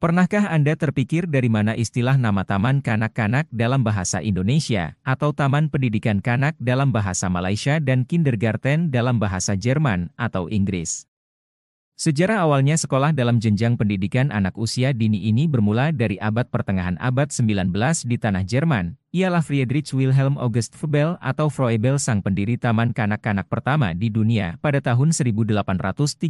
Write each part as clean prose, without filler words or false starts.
Pernahkah Anda terpikir dari mana istilah nama Taman Kanak-Kanak dalam bahasa Indonesia, atau Taman Pendidikan Kanak dalam bahasa Malaysia dan Kindergarten dalam bahasa Jerman atau Inggris? Sejarah awalnya sekolah dalam jenjang pendidikan anak usia dini ini bermula dari abad pertengahan abad 19 di tanah Jerman. Ialah Friedrich Wilhelm August Froebel atau Froebel sang pendiri Taman Kanak-Kanak pertama di dunia pada tahun 1837,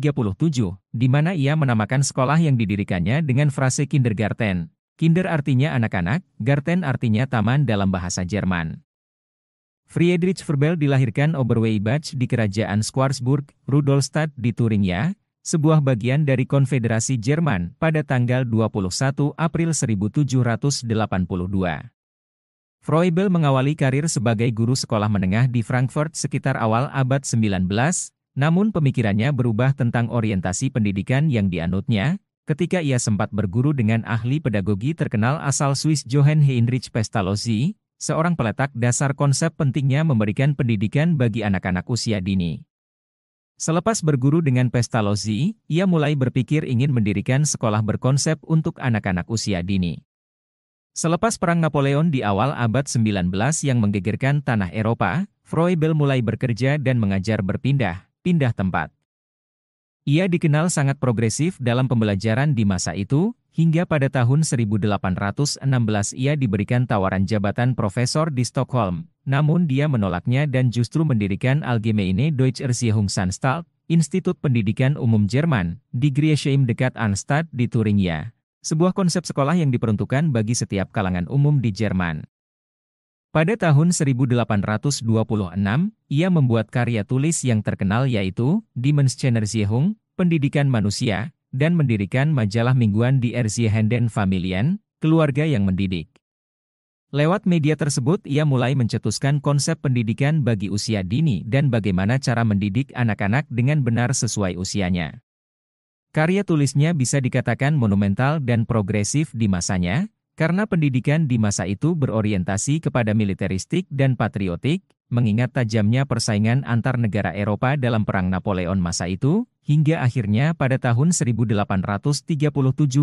di mana ia menamakan sekolah yang didirikannya dengan frase Kindergarten. Kinder artinya anak-anak, Garten artinya taman dalam bahasa Jerman. Friedrich Froebel dilahirkan Oberweibach di kerajaan Schwarzburg, Rudolstadt di Thuringia, sebuah bagian dari Konfederasi Jerman pada tanggal 21 April 1782. Froebel mengawali karir sebagai guru sekolah menengah di Frankfurt sekitar awal abad 19, namun pemikirannya berubah tentang orientasi pendidikan yang dianutnya, ketika ia sempat berguru dengan ahli pedagogi terkenal asal Swiss Johann Heinrich Pestalozzi, seorang peletak dasar konsep pentingnya memberikan pendidikan bagi anak-anak usia dini. Selepas berguru dengan Pestalozzi, ia mulai berpikir ingin mendirikan sekolah berkonsep untuk anak-anak usia dini. Selepas Perang Napoleon di awal abad 19 yang menggegerkan tanah Eropa, Froebel mulai bekerja dan mengajar berpindah-pindah tempat. Ia dikenal sangat progresif dalam pembelajaran di masa itu, hingga pada tahun 1816 ia diberikan tawaran jabatan profesor di Stockholm, namun dia menolaknya dan justru mendirikan Allgemeine Deutsche Erziehungsanstalt, Institut Pendidikan Umum Jerman, di Griesheim dekat Arnstadt di Thuringia. Sebuah konsep sekolah yang diperuntukkan bagi setiap kalangan umum di Jerman. Pada tahun 1826, ia membuat karya tulis yang terkenal yaitu Die Menschenerziehung, Pendidikan Manusia, dan mendirikan majalah mingguan Die Erziehenden Familien, Keluarga yang Mendidik. Lewat media tersebut ia mulai mencetuskan konsep pendidikan bagi usia dini dan bagaimana cara mendidik anak-anak dengan benar sesuai usianya. Karya tulisnya bisa dikatakan monumental dan progresif di masanya, karena pendidikan di masa itu berorientasi kepada militeristik dan patriotik, mengingat tajamnya persaingan antar negara Eropa dalam Perang Napoleon masa itu, hingga akhirnya pada tahun 1837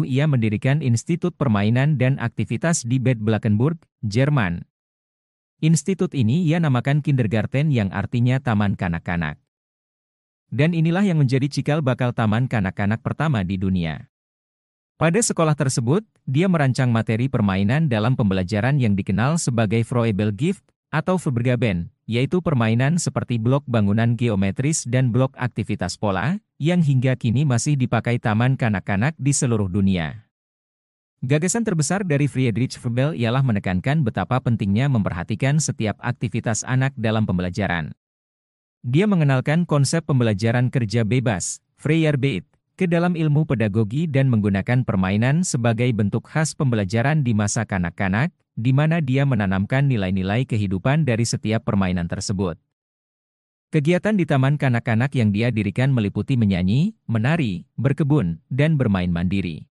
ia mendirikan Institut Permainan dan Aktivitas di Bad Blankenburg, Jerman. Institut ini ia namakan Kindergarten yang artinya Taman Kanak-Kanak. Dan inilah yang menjadi cikal bakal Taman Kanak-Kanak pertama di dunia. Pada sekolah tersebut, dia merancang materi permainan dalam pembelajaran yang dikenal sebagai Froebel Gift atau Vergaben, yaitu permainan seperti blok bangunan geometris dan blok aktivitas pola, yang hingga kini masih dipakai Taman Kanak-Kanak di seluruh dunia. Gagasan terbesar dari Friedrich Froebel ialah menekankan betapa pentingnya memperhatikan setiap aktivitas anak dalam pembelajaran. Dia mengenalkan konsep pembelajaran kerja bebas, Freiarbeit, ke dalam ilmu pedagogi dan menggunakan permainan sebagai bentuk khas pembelajaran di masa kanak-kanak, di mana dia menanamkan nilai-nilai kehidupan dari setiap permainan tersebut. Kegiatan di Taman Kanak-Kanak yang dia dirikan meliputi menyanyi, menari, berkebun, dan bermain mandiri.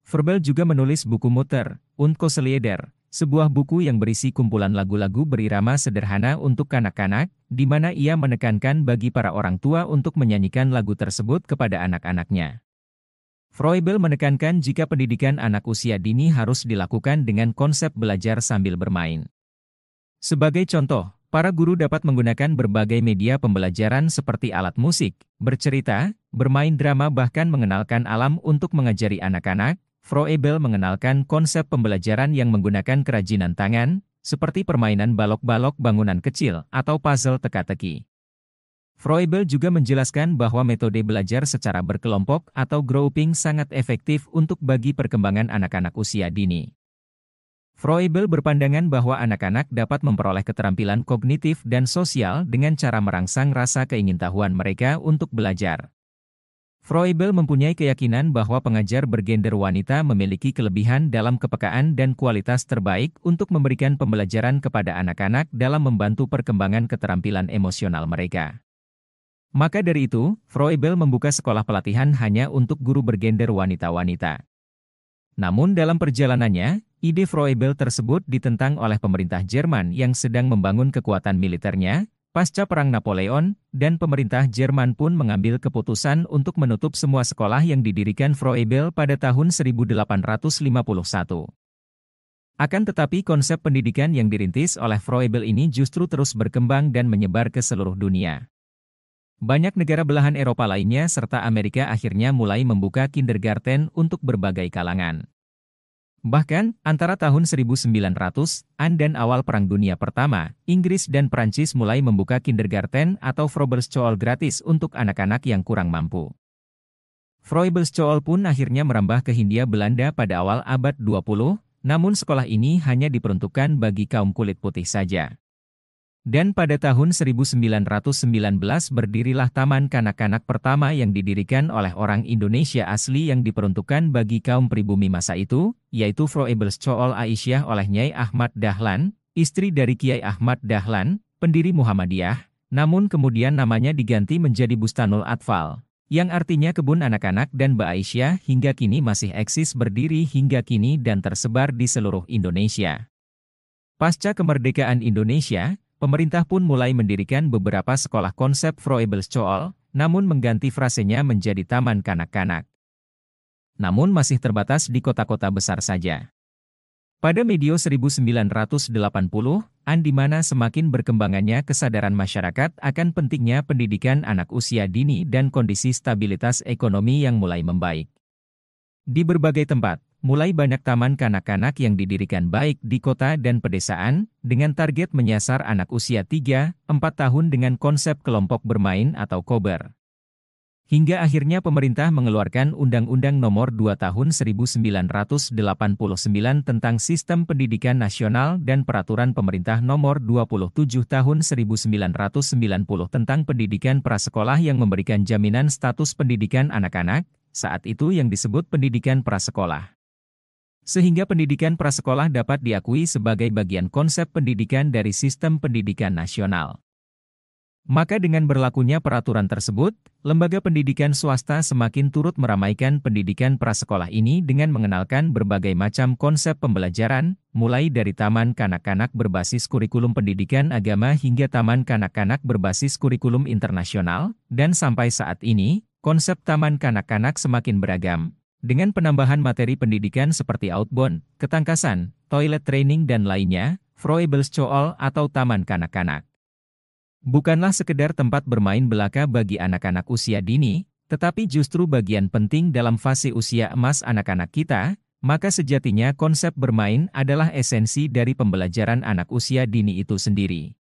Froebel juga menulis buku Mutter und Kuschellieder, sebuah buku yang berisi kumpulan lagu-lagu berirama sederhana untuk kanak-kanak, di mana ia menekankan bagi para orang tua untuk menyanyikan lagu tersebut kepada anak-anaknya. Froebel menekankan jika pendidikan anak usia dini harus dilakukan dengan konsep belajar sambil bermain. Sebagai contoh, para guru dapat menggunakan berbagai media pembelajaran seperti alat musik, bercerita, bermain drama bahkan mengenalkan alam untuk mengajari anak-anak. Froebel mengenalkan konsep pembelajaran yang menggunakan kerajinan tangan, seperti permainan balok-balok bangunan kecil atau puzzle teka-teki. Froebel juga menjelaskan bahwa metode belajar secara berkelompok atau grouping sangat efektif untuk bagi perkembangan anak-anak usia dini. Froebel berpandangan bahwa anak-anak dapat memperoleh keterampilan kognitif dan sosial dengan cara merangsang rasa keingintahuan mereka untuk belajar. Froebel mempunyai keyakinan bahwa pengajar bergender wanita memiliki kelebihan dalam kepekaan dan kualitas terbaik untuk memberikan pembelajaran kepada anak-anak dalam membantu perkembangan keterampilan emosional mereka. Maka dari itu, Froebel membuka sekolah pelatihan hanya untuk guru bergender wanita-wanita. Namun dalam perjalanannya, ide Froebel tersebut ditentang oleh pemerintah Jerman yang sedang membangun kekuatan militernya, Pasca Perang Napoleon, dan pemerintah Jerman pun mengambil keputusan untuk menutup semua sekolah yang didirikan Froebel pada tahun 1851. Akan tetapi konsep pendidikan yang dirintis oleh Froebel ini justru terus berkembang dan menyebar ke seluruh dunia. Banyak negara belahan Eropa lainnya serta Amerika akhirnya mulai membuka kindergarten untuk berbagai kalangan. Bahkan, antara tahun 1900-an dan awal Perang Dunia Pertama, Inggris dan Prancis mulai membuka kindergarten atau Froebelschool gratis untuk anak-anak yang kurang mampu. Froebelschool pun akhirnya merambah ke Hindia Belanda pada awal abad 20, namun sekolah ini hanya diperuntukkan bagi kaum kulit putih saja. Dan pada tahun 1919 berdirilah taman kanak-kanak pertama yang didirikan oleh orang Indonesia asli yang diperuntukkan bagi kaum pribumi masa itu, yaitu Froebelschool Aisyah oleh Nyai Ahmad Dahlan, istri dari Kiai Ahmad Dahlan, pendiri Muhammadiyah, namun kemudian namanya diganti menjadi Bustanul Atfal, yang artinya kebun anak-anak, dan Mbak Aisyah hingga kini masih eksis berdiri hingga kini dan tersebar di seluruh Indonesia. Pasca kemerdekaan Indonesia, pemerintah pun mulai mendirikan beberapa sekolah konsep Froebelschool, namun mengganti frasenya menjadi taman kanak-kanak. Namun masih terbatas di kota-kota besar saja. Pada medio 1980-an di mana semakin berkembangannya kesadaran masyarakat akan pentingnya pendidikan anak usia dini dan kondisi stabilitas ekonomi yang mulai membaik. Di berbagai tempat, mulai banyak taman kanak-kanak yang didirikan baik di kota dan pedesaan, dengan target menyasar anak usia 3-4 tahun dengan konsep kelompok bermain atau kober. Hingga akhirnya pemerintah mengeluarkan Undang-Undang Nomor 2 Tahun 1989 tentang Sistem Pendidikan Nasional dan Peraturan Pemerintah Nomor 27 Tahun 1990 tentang Pendidikan Prasekolah yang memberikan jaminan status pendidikan anak-anak, saat itu yang disebut pendidikan prasekolah. Sehingga pendidikan prasekolah dapat diakui sebagai bagian konsep pendidikan dari sistem pendidikan nasional. Maka dengan berlakunya peraturan tersebut, lembaga pendidikan swasta semakin turut meramaikan pendidikan prasekolah ini dengan mengenalkan berbagai macam konsep pembelajaran, mulai dari taman kanak-kanak berbasis kurikulum pendidikan agama hingga taman kanak-kanak berbasis kurikulum internasional, dan sampai saat ini, konsep taman kanak-kanak semakin beragam, dengan penambahan materi pendidikan seperti outbound, ketangkasan, toilet training dan lainnya. Froebelschool atau taman kanak-kanak bukanlah sekedar tempat bermain belaka bagi anak-anak usia dini, tetapi justru bagian penting dalam fase usia emas anak-anak kita, maka sejatinya konsep bermain adalah esensi dari pembelajaran anak usia dini itu sendiri.